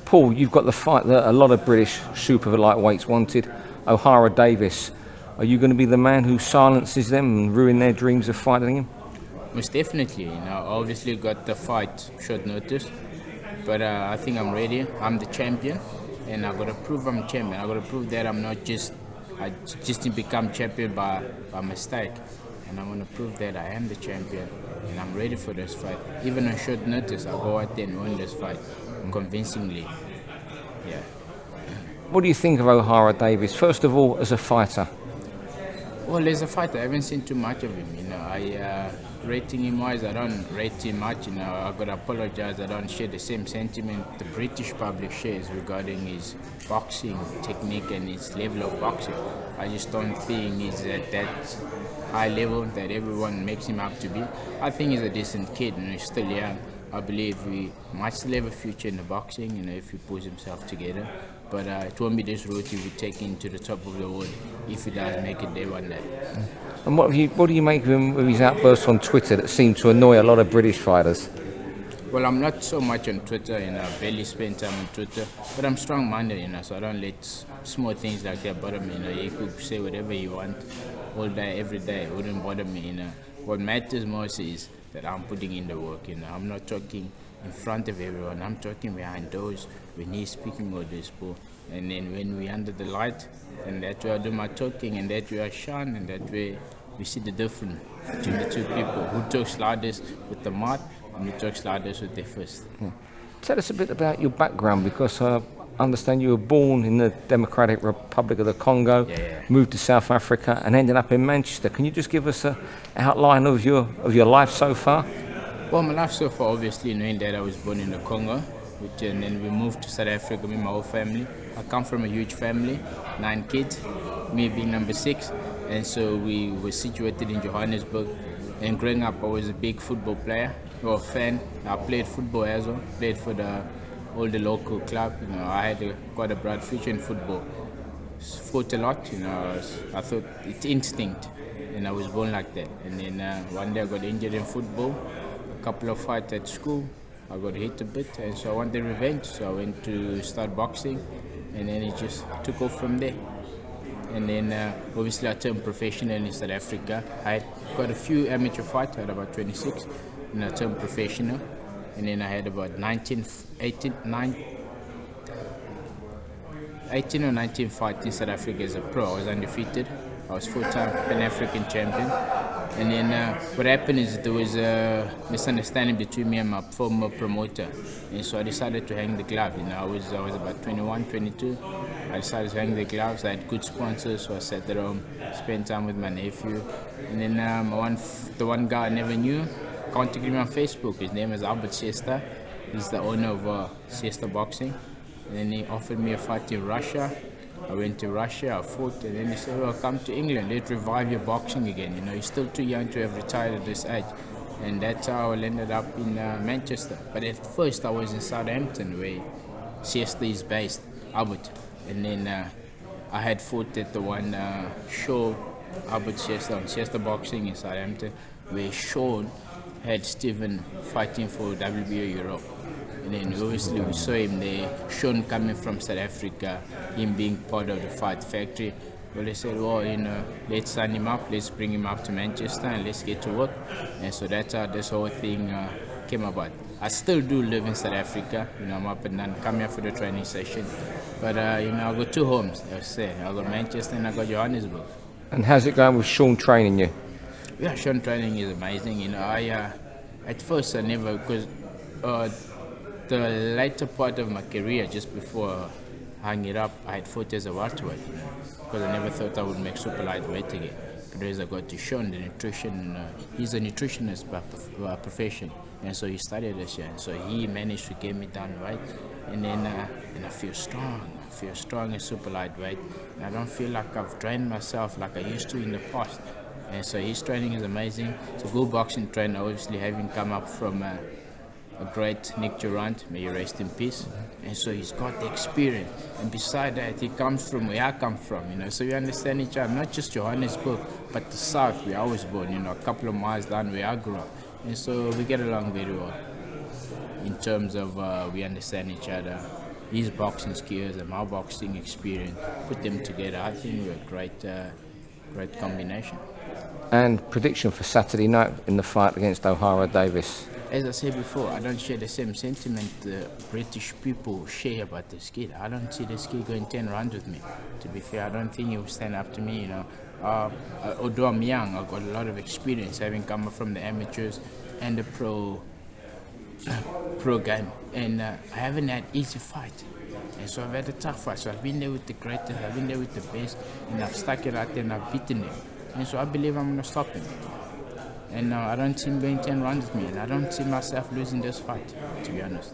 Paul, you've got the fight that a lot of British super lightweights wanted, Ohara Davies. Are you going to be the man who silences them and ruin their dreams of fighting him? Most definitely. Obviously got the fight short notice, but I think I'm ready. I'm the champion, and I got to prove I'm champion. I got to prove that I just didn't become champion by mistake, and I'm going to prove that I am the champion, and I'm ready for this fight. Even on short notice, I'll go out there and win this fight convincingly. Yeah. What do you think of Ohara Davies? First of all, as a fighter. Well, as a fighter, I haven't seen too much of him. Rating him wise, I don't rate him much. I got to apologize. I don't share the same sentiment the British public shares regarding his boxing technique and his level of boxing. I just don't think he's at that high level that everyone makes him out to be. I think he's a decent kid. He's still young. I believe he might still have a future in the boxing. If he pulls himself together. But it won't be this route he will take him to the top of the world if he does make it there one day. And what do you make of him with his outbursts on Twitter that seem to annoy a lot of British fighters? Well, I'm not so much on Twitter, I barely spend time on Twitter, but I'm strong-minded, so I don't let small things like that bother me. You could say whatever you want all day, every day. It wouldn't bother me. What matters most is that I'm putting in the work. I'm not talking in front of everyone. I'm talking behind doors when he's speaking all this bull. And then when we're under the light, and that way I do my talking, and that way I shine, and that way we see the difference between the two people. Who talks loudest with the mouth and who talks loudest with their fist. Tell us a bit about your background, because I understand you were born in the Democratic Republic of the Congo, moved to South Africa and ended up in Manchester. Can you just give us an outline of your life so far? Well, my life so far, obviously, knowing that I was born in the Congo, and then we moved to South Africa with my whole family. I come from a huge family, 9 kids, me being number 6, and so we were situated in Johannesburg. And growing up, I was a big football player or fan. I played football as well, played for all the local club. I had quite a bright future in football. Fought a lot, I thought it's instinct, and I was born like that. And then one day I got injured in football. Couple of fights at school, I got hit a bit, and so I wanted revenge, so I went to start boxing, and then it just took off from there. And then obviously I turned professional in South Africa. I had got a few amateur fights, I had about 26, and I turned professional, and then I had about 18 or 19 fights in South Africa as a pro. I was undefeated. I was 4-time Pan-African champion. And then what happened is there was a misunderstanding between me and my former promoter. And so I decided to hang the gloves. I was about 21, 22. I decided to hang the gloves. I had good sponsors, so I sat at home, spent time with my nephew. And then the one guy I never knew contacted me on Facebook. His name is Albert Siesta. He's the owner of Siesta Boxing. And then he offered me a fight in Russia. I went to Russia, I fought, and then he said, well, come to England, let's revive your boxing again. You're still too young to have retired at this age. And that's how I ended up in Manchester. But at first I was in Southampton, where Siesta is based, Albert. And then I had fought at the one show, Albert Siesta, on Siesta Boxing in Southampton, where Sean had Stephen fighting for WBO Europe. And then obviously we saw him there, Sean coming from South Africa, him being part of the Fight Factory. Well, they said, well, let's sign him up, let's bring him up to Manchester and let's get to work. And so that's how this whole thing came about. I still do live in South Africa, I'm up and down, come here for the training session. But, I got 2 homes, I got Manchester and I got Johannesburg. And how's it going with Sean training you? Yeah, Sean training is amazing. At first I never, because the later part of my career, just before I hung it up, I had fought as a welterweight, because I never thought I would make super lightweight again. But as I got to Sean, the nutrition, he's a nutritionist by profession, and so he studied this year, and so he managed to get me down right, and then I feel strong as super lightweight, and I don't feel like I've trained myself like I used to in the past, and so his training is amazing. So good boxing trainer, obviously having come up from a great Nick Durant, may you rest in peace. And so he's got the experience. And beside that, he comes from where I come from, So we understand each other, not just Johannesburg, but the South, where I was born, a couple of miles down where I grew up. And so we get along very well in terms of we understand each other. his boxing skills and my boxing experience, put them together. I think we're a great combination. And prediction for Saturday night in the fight against Ohara Davies? As I said before, I don't share the same sentiment the British people share about this kid. I don't see this kid going 10 rounds with me. To be fair, I don't think he will stand up to me, you know. Although I'm young, I've got a lot of experience having come from the amateurs and the pro game. And I haven't had easy fight. And so I've had a tough fight. So I've been there with the greatest, I've been there with the best, and I've stuck it out there and I've beaten them. And so I believe I'm going to stop him. And I don't see him going 10 rounds with me, and I don't see myself losing this fight, to be honest.